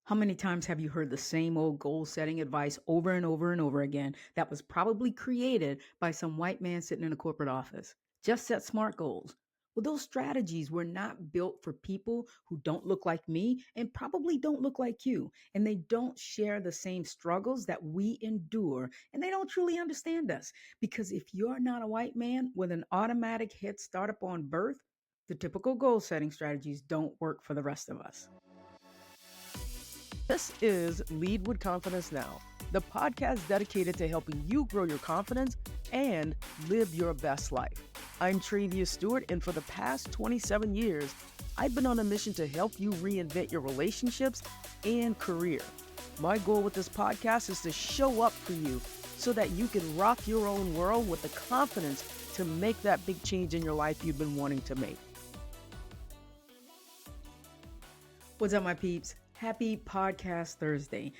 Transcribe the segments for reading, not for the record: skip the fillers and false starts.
How many times have you heard the same old goal setting advice over and over and over again that was probably created by some white man sitting in a corporate office? Just set SMART goals. Well, those strategies were not built for people who don't look like me and probably don't look like you. And they don't share the same struggles that we endure. And they don't truly understand us. Because if you're not a white man with an automatic head start upon birth, the typical goal setting strategies don't work for the rest of us. This is Lead with Confidence Now, the podcast dedicated to helping you grow your confidence and live your best life. I'm Travia, Steward, and for the past 27 years, I've been on a mission to help you reinvent your relationships and career. My goal with this podcast is to show up for you so that you can rock your own world with the confidence to make that big change in your life you've been wanting to make. What's up, my peeps? Happy Podcast Thursday.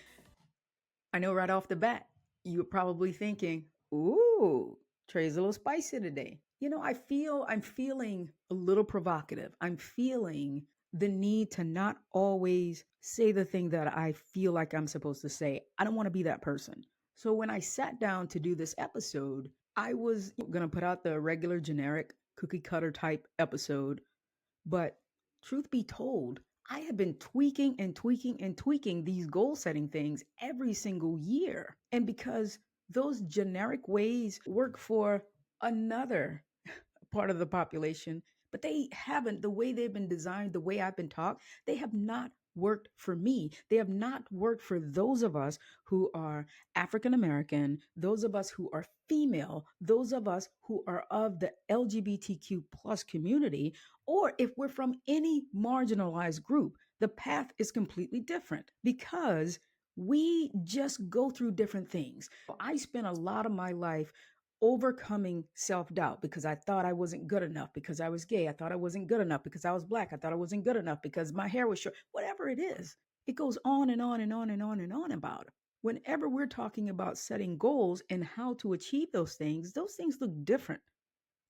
I know right off the bat, you're probably thinking, ooh, Trey's a little spicy today. I'm feeling a little provocative. I'm feeling the need to not always say the thing that I feel like I'm supposed to say. I don't want to be that person. So when I sat down to do this episode, I was going to put out the regular generic cookie cutter type episode. But truth be told, I have been tweaking and tweaking and tweaking these goal setting things every single year. And because those generic ways work for another part of the population, but they haven't, the way they've been designed, the way I've been taught, they have not worked for me. They have not worked for those of us who are African American, those of us who are female, those of us who are of the LGBTQ plus community, or if we're from any marginalized group. The path is completely different because we just go through different things. I spent a lot of my life overcoming self-doubt because I thought I wasn't good enough because I was gay. I thought I wasn't good enough because I was black. I thought I wasn't good enough because my hair was short. Whatever it is, it goes on and on and on and on and on about it. Whenever we're talking about setting goals and how to achieve those things look different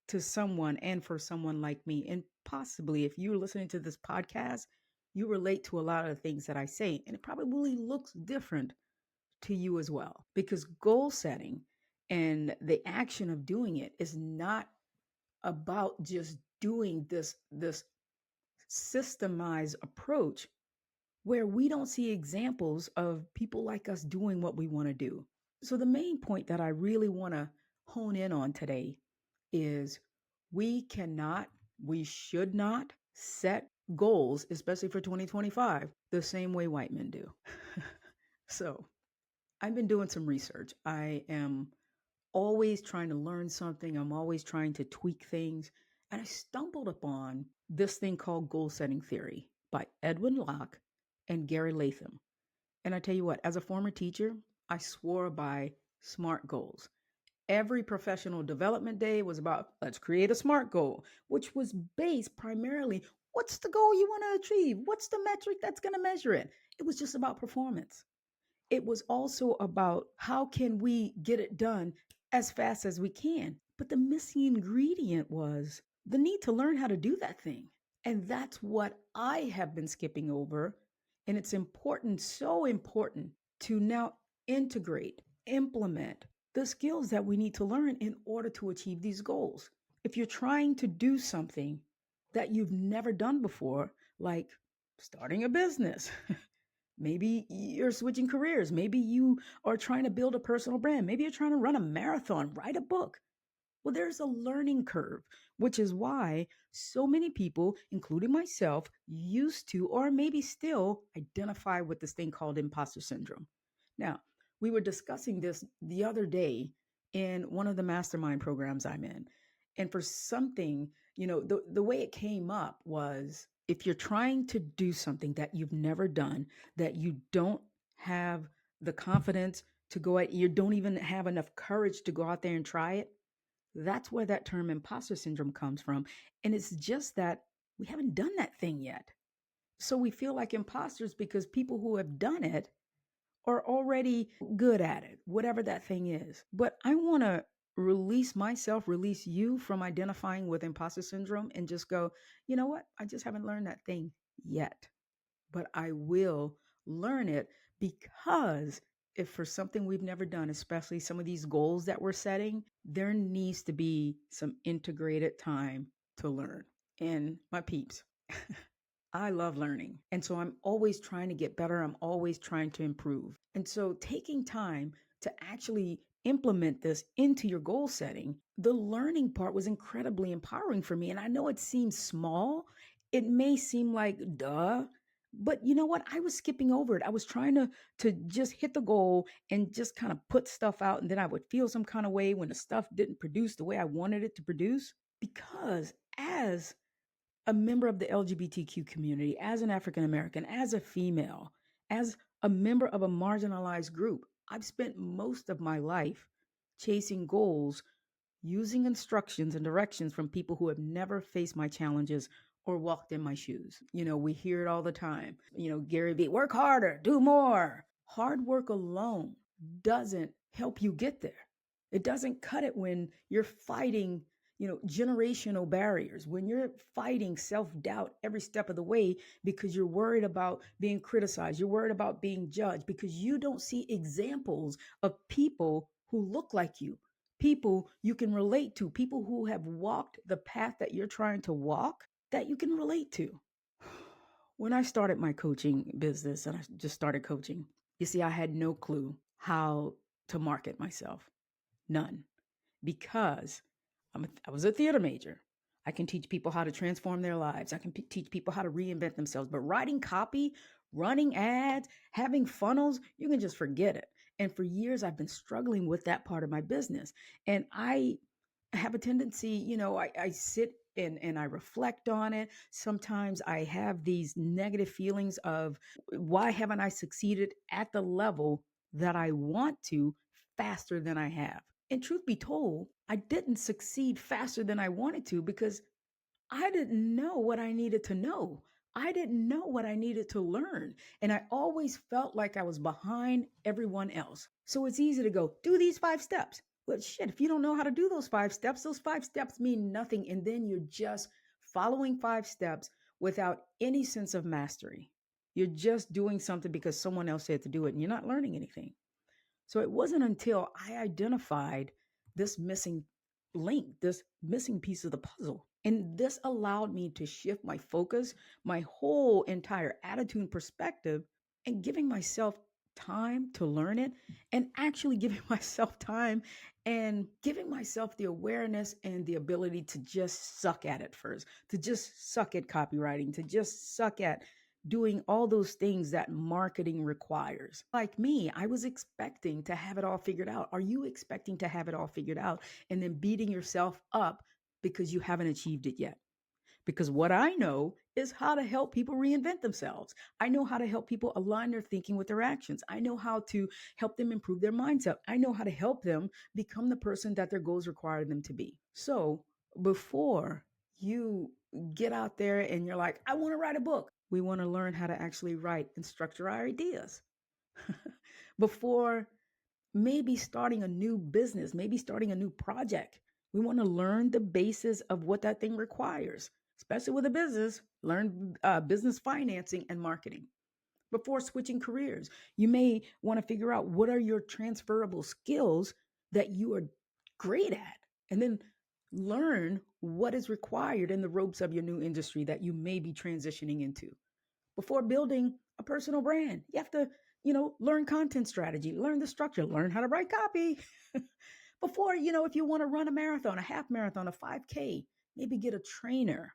to someone and for someone like me. And possibly if you're listening to this podcast, you relate to a lot of the things that I say, and it probably looks different to you as well, because goal setting and the action of doing it is not about just doing this systemized approach where we don't see examples of people like us doing what we want to do. So the main point that I really want to hone in on today is we should not set goals, especially for 2025, the same way white men do. So I've been doing some research. I am always trying to learn something. I'm always trying to tweak things. And I stumbled upon this thing called goal setting theory by Edwin Locke and Gary Latham. And I tell you what, as a former teacher, I swore by SMART goals. Every professional development day was about, let's create a SMART goal, which was based primarily, what's the goal you want to achieve? What's the metric that's going to measure it? It was just about performance. It was also about how can we get it done as fast as we can. But the missing ingredient was the need to learn how to do that thing. And that's what I have been skipping over. And it's important, so important, to now integrate, implement the skills that we need to learn in order to achieve these goals. If you're trying to do something that you've never done before, like starting a business, maybe you're switching careers. Maybe you are trying to build a personal brand. Maybe you're trying to run a marathon, write a book. Well, there's a learning curve, which is why so many people, including myself, used to, or maybe still, identify with this thing called imposter syndrome. Now, we were discussing this the other day in one of the mastermind programs I'm in. And for something, the way it came up was, if you're trying to do something that you've never done, that you don't have the confidence to go out, you don't even have enough courage to go out there and try it, that's where that term imposter syndrome comes from. And it's just that we haven't done that thing yet. So we feel like imposters because people who have done it are already good at it, whatever that thing is. But I want to release you from identifying with imposter syndrome and just go, you know what? I just haven't learned that thing yet, but I will learn it, because if for something we've never done, especially some of these goals that we're setting, there needs to be some integrated time to learn. And my peeps, I love learning. And so I'm always trying to get better. I'm always trying to improve. And so taking time to actually implement this into your goal setting, the learning part was incredibly empowering for me. And I know it seems small. It may seem like duh, but you know what? I was skipping over it. I was trying to just hit the goal and just kind of put stuff out, and then I would feel some kind of way when the stuff didn't produce the way I wanted it to produce. Because as a member of the LGBTQ community, as an African American, as a female, as a member of a marginalized group, I've spent most of my life chasing goals using instructions and directions from people who have never faced my challenges or walked in my shoes. We hear it all the time. Gary Vee, work harder, do more. Hard work alone doesn't help you get there. It doesn't cut it when you're fighting, generational barriers, when you're fighting self-doubt every step of the way because you're worried about being criticized, you're worried about being judged because you don't see examples of people who look like you, people you can relate to, people who have walked the path that you're trying to walk that you can relate to. When I started my coaching business and I just started coaching, you see, I had no clue how to market myself. None. Because I was a theater major. I can teach people how to transform their lives. I can teach people how to reinvent themselves. But writing copy, running ads, having funnels, you can just forget it. And for years, I've been struggling with that part of my business. And I have a tendency, I sit and I reflect on it. Sometimes I have these negative feelings of why haven't I succeeded at the level that I want to faster than I have? And truth be told, I didn't succeed faster than I wanted to because I didn't know what I needed to know. I didn't know what I needed to learn. And I always felt like I was behind everyone else. So it's easy to go, do these 5 steps. Well, shit, if you don't know how to do those 5 steps, those 5 steps mean nothing. And then you're just following 5 steps without any sense of mastery. You're just doing something because someone else said to do it and you're not learning anything. So it wasn't until I identified this missing link, this missing piece of the puzzle. And this allowed me to shift my focus, my whole entire attitude and perspective, and giving myself time to learn it, and actually giving myself time and giving myself the awareness and the ability to just suck at it first, to just suck at copywriting, to just suck at doing all those things that marketing requires. Like me, I was expecting to have it all figured out. Are you expecting to have it all figured out and then beating yourself up because you haven't achieved it yet? Because what I know is how to help people reinvent themselves. I know how to help people align their thinking with their actions. I know how to help them improve their mindset. I know how to help them become the person that their goals require them to be. So before you get out there and you're like, I want to write a book, we want to learn how to actually write and structure our ideas. Before maybe starting a new business, maybe starting a new project, we want to learn the basis of what that thing requires, especially with a business, learn business financing and marketing. Before switching careers, you may want to figure out what are your transferable skills that you are great at, and then learn what is required in the ropes of your new industry that you may be transitioning into. Before building a personal brand, you have to, learn content strategy, learn the structure, learn how to write copy. Before, if you want to run a marathon, a half marathon, a 5K, maybe get a trainer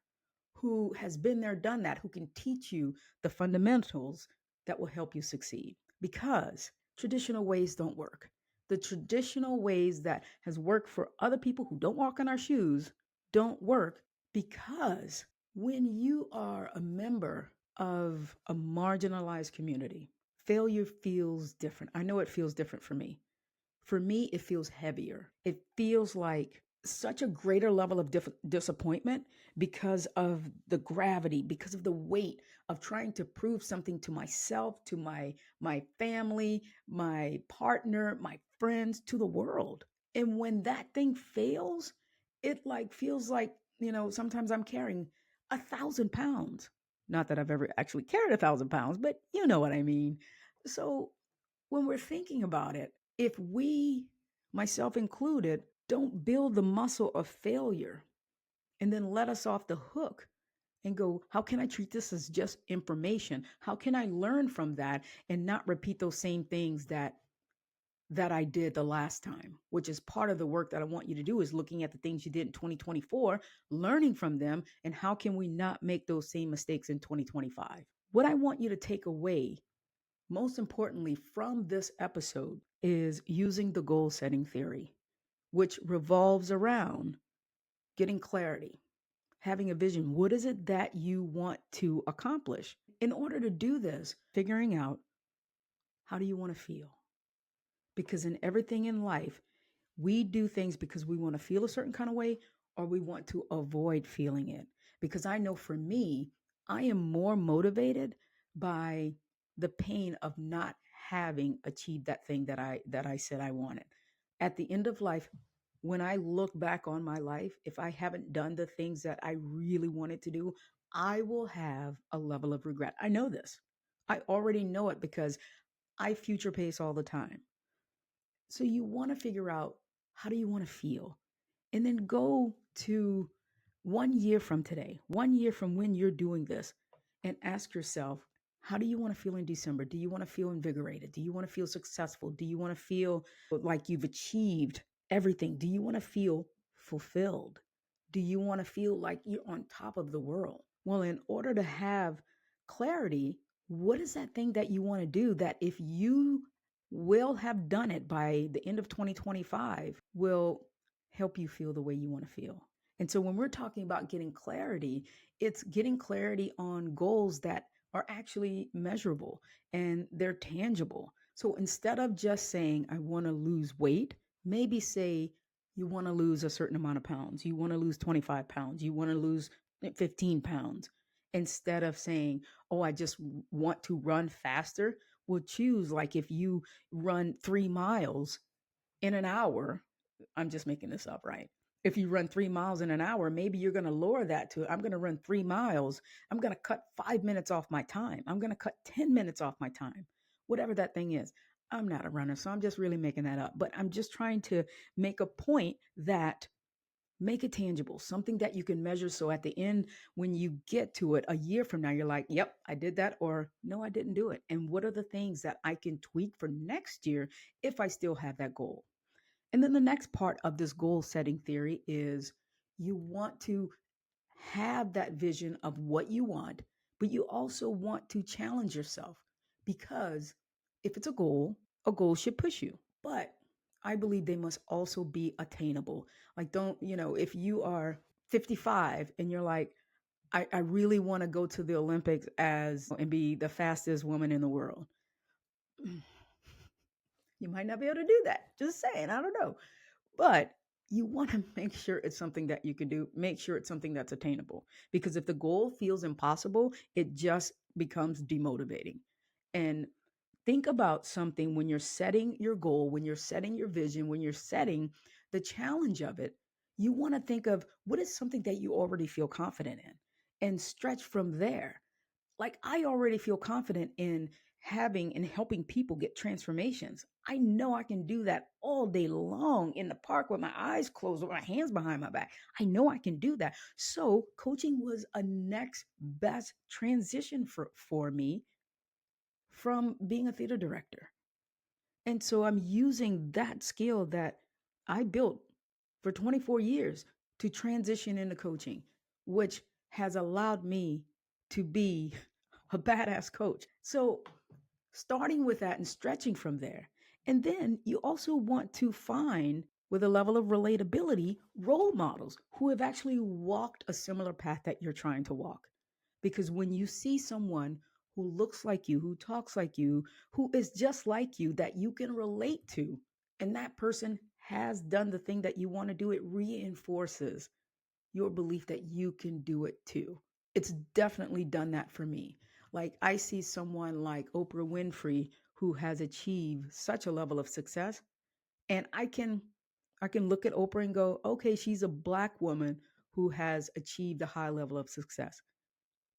who has been there, done that, who can teach you the fundamentals that will help you succeed. Because traditional ways don't work. The traditional ways that has worked for other people who don't walk in our shoes don't work, because when you are a member of a marginalized community, failure feels different. I know it feels different for me. For me, it feels heavier. It feels like such a greater level of disappointment because of the gravity, because of the weight of trying to prove something to myself, to my family, my partner, my friends, to the world. And when that thing fails, it feels like, sometimes I'm carrying 1,000 pounds. Not that I've ever actually carried 1,000 pounds, but you know what I mean. So when we're thinking about it, if we, myself included, don't build the muscle of failure and then let us off the hook and go, how can I treat this as just information? How can I learn from that and not repeat those same things that I did the last time, which is part of the work that I want you to do, is looking at the things you did in 2024, learning from them, and how can we not make those same mistakes in 2025? What I want you to take away, most importantly, from this episode is using the goal setting theory, which revolves around getting clarity, having a vision. What is it that you want to accomplish? In order to do this, figuring out, how do you want to feel? Because in everything in life, we do things because we want to feel a certain kind of way or we want to avoid feeling it. Because I know for me, I am more motivated by the pain of not having achieved that thing that I said I wanted. At the end of life, when I look back on my life, if I haven't done the things that I really wanted to do, I will have a level of regret. I know this. I already know it because I future pace all the time. So you want to figure out, how do you want to feel? And then go to 1 year from today, 1 year from when you're doing this, and ask yourself, how do you want to feel in December? Do you want to feel invigorated? Do you want to feel successful? Do you want to feel like you've achieved everything? Do you want to feel fulfilled? Do you want to feel like you're on top of the world? Well, in order to have clarity, what is that thing that you want to do that, if you will have done it by the end of 2025, will help you feel the way you want to feel? And so when we're talking about getting clarity, it's getting clarity on goals that are actually measurable and they're tangible. So instead of just saying, I want to lose weight, maybe say, you want to lose a certain amount of pounds. You want to lose 25 pounds. You want to lose 15 pounds. Instead of saying, oh, I just want to run faster, we'll choose, like, if you run 3 miles in an hour, I'm just making this up, right? If you run 3 miles in an hour, maybe you're going to lower that to, I'm going to run 3 miles. I'm going to cut 5 minutes off my time. I'm going to cut 10 minutes off my time, whatever that thing is. I'm not a runner, so I'm just really making that up. But I'm just trying to make a point that, make it tangible, something that you can measure. So at the end, when you get to it a year from now, you're like, yep, I did that, or no, I didn't do it. And what are the things that I can tweak for next year if I still have that goal? And then the next part of this goal setting theory is, you want to have that vision of what you want, but you also want to challenge yourself, because if it's a goal should push you. But I believe they must also be attainable. Like, don't, if you are 55 and you're like, I really want to go to the Olympics as and be the fastest woman in the world. You might not be able to do that. Just saying, I don't know. But you want to make sure it's something that you can do. Make sure it's something that's attainable. Because if the goal feels impossible, it just becomes demotivating. And think about something when you're setting your goal, when you're setting your vision, when you're setting the challenge of it. You want to think of, what is something that you already feel confident in, and stretch from there. Like, I already feel confident in having and helping people get transformations. I know I can do that all day long in the park with my eyes closed, with my hands behind my back. I know I can do that. So coaching was a next best transition for me from being a theater director. And so I'm using that skill that I built for 24 years to transition into coaching, which has allowed me to be a badass coach. So starting with that and stretching from there. And then you also want to find, with a level of relatability, role models who have actually walked a similar path that you're trying to walk. Because when you see someone who looks like you, who talks like you, who is just like you, that you can relate to, and that person has done the thing that you want to do, it reinforces your belief that you can do it too. It's definitely done that for me. Like, I see someone like Oprah Winfrey who has achieved such a level of success, and I can look at Oprah and go, okay, she's a Black woman who has achieved a high level of success.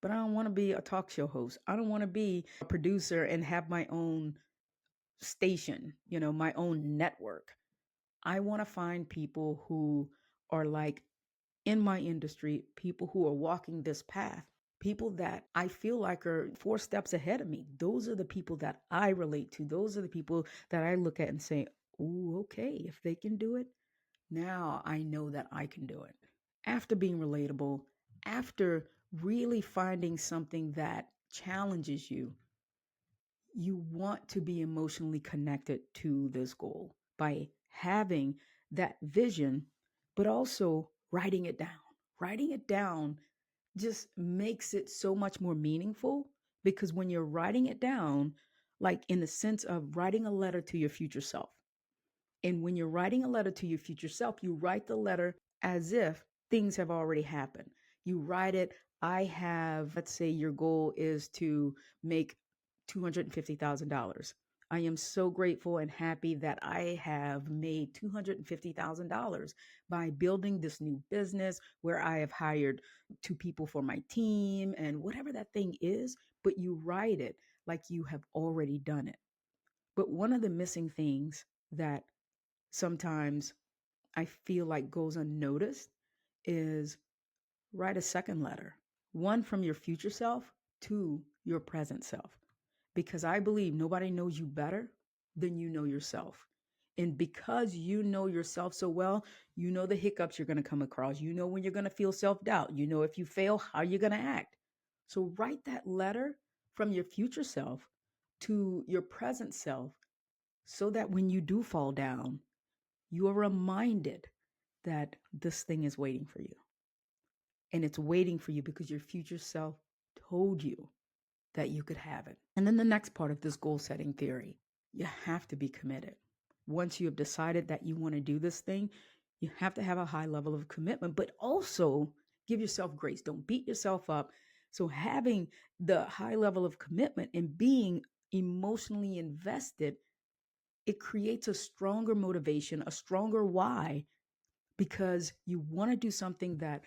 but I don't want to be a talk show host. I don't want to be a producer and have my own station, my own network. I want to find people who are like in my industry, people who are walking this path, people that I feel like are 4 steps ahead of me. Those are the people that I relate to. Those are the people that I look at and say, "Ooh, okay, if they can do it, now I know that I can do it." After being relatable, after really finding something that challenges you, you want to be emotionally connected to this goal by having that vision, but also writing it down. Writing it down just makes it so much more meaningful because when you're writing it down, like in the sense of writing a letter to your future self, and when you're writing a letter to your future self, you write the letter as if things have already happened. You write it, I have, let's say your goal is to make $250,000. I am so grateful and happy that I have made $250,000 by building this new business where I have hired 2 people for my team and whatever that thing is, but you write it like you have already done it. But one of the missing things that sometimes I feel like goes unnoticed is write a second letter, one from your future self to your present self. Because I believe nobody knows you better than you know yourself. And because you know yourself so well, you know the hiccups you're going to come across. You know when you're going to feel self doubt. You know if you fail, how you're going to act. So write that letter from your future self to your present self so that when you do fall down, you are reminded that this thing is waiting for you. And it's waiting for you because your future self told you that you could have it. And then the next part of this goal setting theory, you have to be committed. Once you have decided that you want to do this thing, you have to have a high level of commitment, but also give yourself grace. Don't beat yourself up. So having the high level of commitment and being emotionally invested, it creates a stronger motivation, a stronger why, because you want to do something that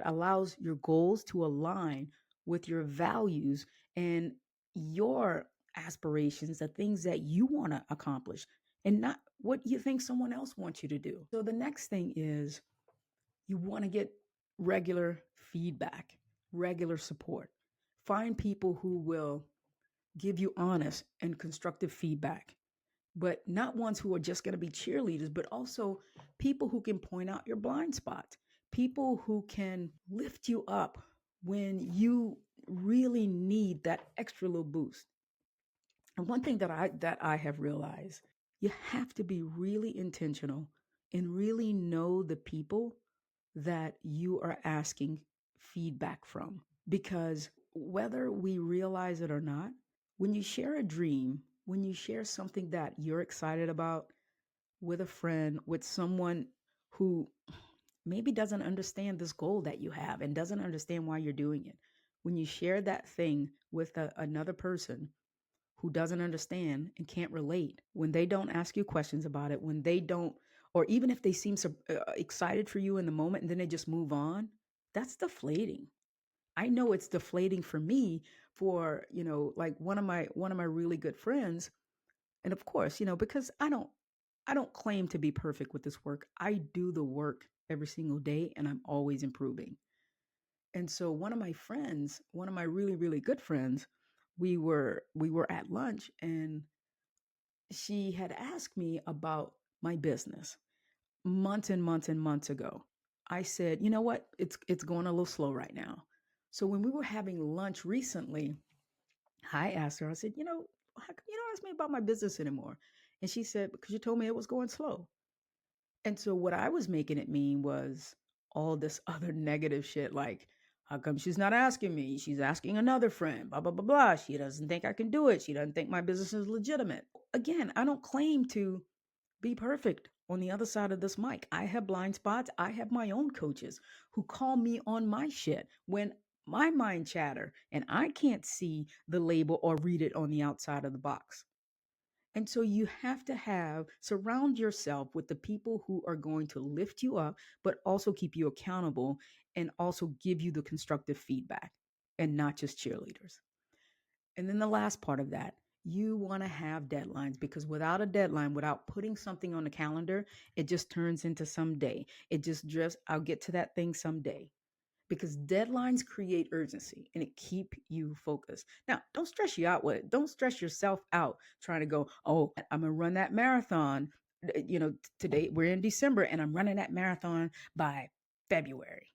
allows your goals to align with your values and your aspirations, the things that you want to accomplish and not what you think someone else wants you to do. So the next thing is you want to get regular feedback, regular support. Find people who will give you honest and constructive feedback, but not ones who are just going to be cheerleaders, but also people who can point out your blind spots, people who can lift you up when you really need that extra little boost. And one thing that I have realized, you have to be really intentional and really know the people that you are asking feedback from, because whether we realize it or not, when you share a dream, when you share something that you're excited about with a friend, with someone who maybe doesn't understand this goal that you have and doesn't understand why you're doing it, when you share that thing with another person who doesn't understand and can't relate, when they don't ask you questions about it, when they don't, or even if they seem so excited for you in the moment and then they just move on, that's deflating. I know it's deflating for me, for, like one of my really good friends. And of course, because I don't claim to be perfect with this work. I do the work every single day and I'm always improving. And so one of my friends, one of my really, really good friends, we were at lunch and she had asked me about my business months and months and months ago. I said, "You know what? It's going a little slow right now." So when we were having lunch recently, I asked her, I said, "How come you don't ask me about my business anymore?" And she said, "Because you told me it was going slow." And so what I was making it mean was all this other negative shit, like, how come she's not asking me? She's asking another friend, blah, blah, blah, blah. She doesn't think I can do it. She doesn't think my business is legitimate. Again, I don't claim to be perfect on the other side of this mic. I have blind spots. I have my own coaches who call me on my shit when my mind chatter and I can't see the label or read it on the outside of the box. And so you have to surround yourself with the people who are going to lift you up, but also keep you accountable and also give you the constructive feedback. and not just cheerleaders. And then the last part of that, you want to have deadlines, because without a deadline, without putting something on the calendar, it just turns into someday. It just drifts. I'll get to that thing someday, because deadlines create urgency and it keep you focused. Now, don't stress you out with it. Don't stress yourself out trying to go, oh, I'm going to run that marathon. Today we're in December and I'm running that marathon by February.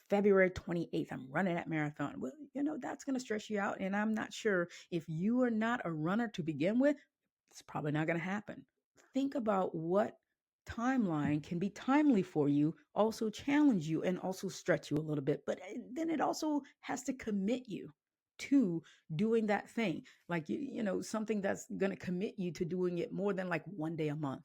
February 28th, I'm running that marathon. Well, that's going to stress you out. And I'm not sure, if you are not a runner to begin with, it's probably not going to happen. Think about what timeline can be timely for you, also challenge you, and also stretch you a little bit. But then it also has to commit you to doing that thing. Like, something that's going to commit you to doing it more than like one day a month.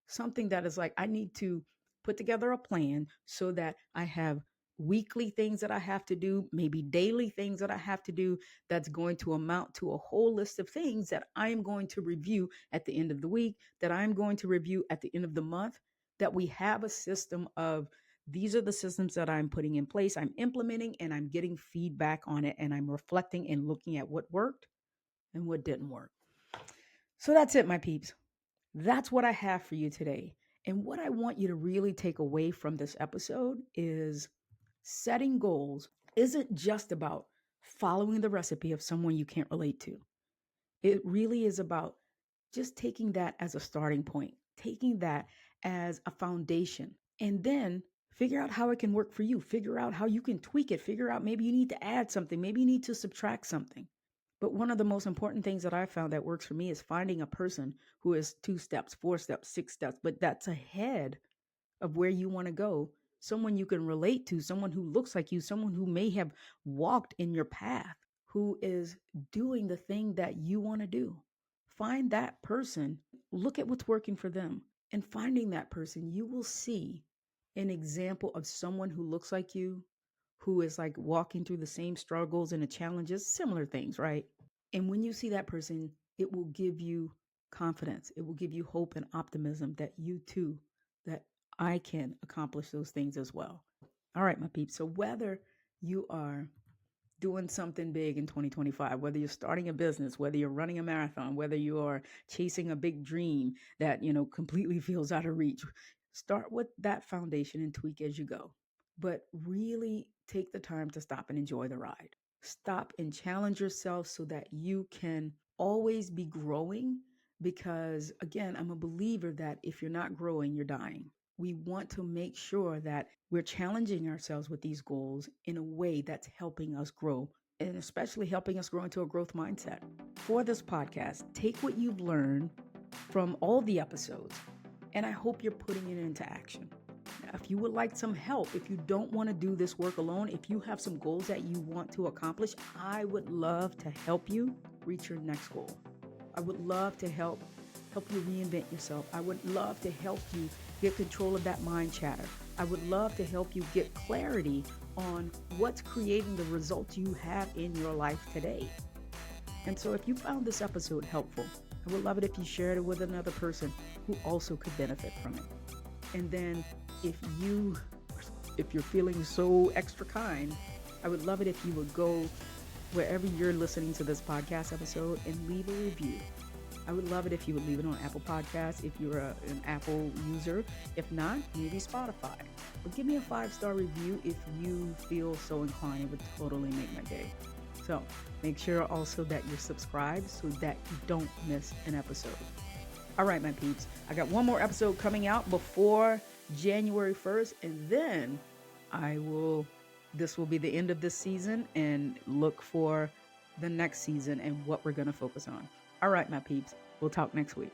Something that is like, I need to put together a plan so that I have weekly things that I have to do, maybe daily things that I have to do, that's going to amount to a whole list of things that I am going to review at the end of the week, that I'm going to review at the end of the month, that we have a system of, these are the systems that I'm putting in place, I'm implementing, and I'm getting feedback on it, and I'm reflecting and looking at what worked and what didn't work. So that's it, my peeps. That's what I have for you today. And what I want you to really take away from this episode is, setting goals isn't just about following the recipe of someone you can't relate to. It really is about just taking that as a starting point, taking that as a foundation, and then figure out how it can work for you. Figure out how you can tweak it. Figure out, maybe you need to add something. Maybe you need to subtract something. But one of the most important things that I found that works for me is finding a person who is 2 steps, 4 steps, 6 steps, but that's ahead of where you want to go. Someone you can relate to, someone who looks like you, someone who may have walked in your path, who is doing the thing that you want to do. Find that person, look at what's working for them. And finding that person, you will see an example of someone who looks like you, who is like walking through the same struggles and the challenges, similar things, right? And when you see that person, it will give you confidence. It will give you hope and optimism that you too, that I can accomplish those things as well. All right, my peeps. So whether you are doing something big in 2025, whether you're starting a business, whether you're running a marathon, whether you are chasing a big dream that, completely feels out of reach, start with that foundation and tweak as you go. But really take the time to stop and enjoy the ride. Stop and challenge yourself so that you can always be growing. Because again, I'm a believer that if you're not growing, you're dying. We want to make sure that we're challenging ourselves with these goals in a way that's helping us grow, and especially helping us grow into a growth mindset. For this podcast, take what you've learned from all the episodes, and I hope you're putting it into action. Now, if you would like some help, if you don't want to do this work alone, if you have some goals that you want to accomplish, I would love to help you reach your next goal. I would love to help you reinvent yourself. I would love to help you get control of that mind chatter. I would love to help you get clarity on what's creating the results you have in your life today. And so if you found this episode helpful, I would love it if you shared it with another person who also could benefit from it. And then if you're feeling so extra kind, I would love it if you would go wherever you're listening to this podcast episode and leave a review. I would love it if you would leave it on Apple Podcasts if you're an Apple user. If not, maybe Spotify. But give me a 5-star review if you feel so inclined. It would totally make my day. So make sure also that you're subscribed so that you don't miss an episode. All right, my peeps. I got one more episode coming out before January 1st, and then this will be the end of this season, and look for the next season and what we're going to focus on. All right, my peeps. We'll talk next week.